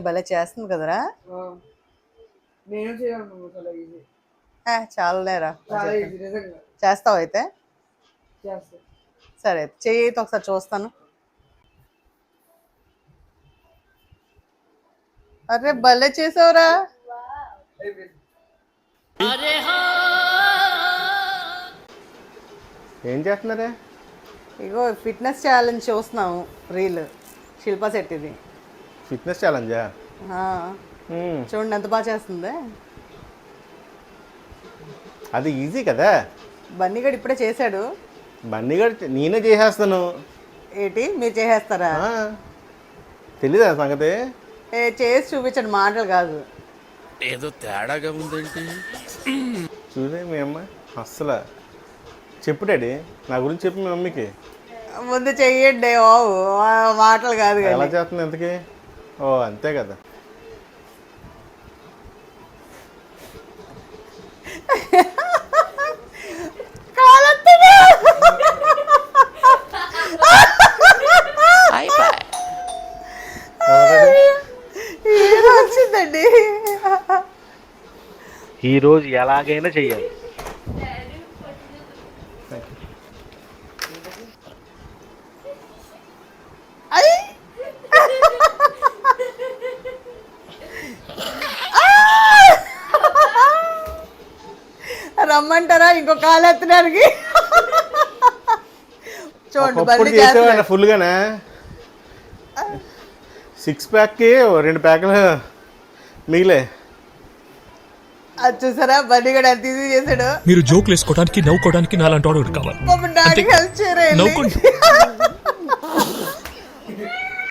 భలే చేస్తుంది కదరా. నేను చేయను, చాలా ఈజీ. చాలులేరా, చాలా ఈజీ నిజంగా. చేస్తావు అయితే? చేస్తా. సరే చెయ్యి అయితే ఒకసారి చూస్తాను. అరే భలే చేసావురా. ఏం చేస్తున్నారే? ఇగో ఫిట్నెస్ ఛాలెంజ్ చూస్తున్నాము, రీల్ శిల్పా శెట్టిది. ఫిట్నెస్ ఛాలెంజా? చూడండి ఎంత బాగా చేస్తుంది. అది ఈజీ కదా. బన్నీగడ్ ఇప్పుడే చేశాడు. బన్నీగడ్ నేనే చేసేస్తాను. ఏంటి మీరు చేసేస్తారా? తెలీదా సంగతి? చేసి చూపించండి, మాటలు కాదు. ఏదో తేడాగా ఉందేంటి? చూసే మీ అమ్మ అస్సలు. చెప్పు డాడీ, నా గురించి చెప్పు మీ మమ్మీకి. ముందు చెయ్యండి. ఓ మాటలు కాదు. ఎలా చేస్తుంది ఎంతకి? ఓ అంతే కదా. వచ్చిందండి. ఈరోజు ఎలాగైనా చెయ్యాలి. రమ్మంటారా ఇంకో కాలు ఎత్తడానికి? చూడండి ఫుల్ గానే 6 ప్యాక్కి 2 ప్యాకులు మిగిలే. అది చూసారా బన్నీగడ్ ఎంత ఈజీ చేశాడు. మీరు జోకులు వేసుకోవడానికి నవ్వుకోవడానికి నాలాంటి వాడు కావాలి. హెల్ప్ చేయరా.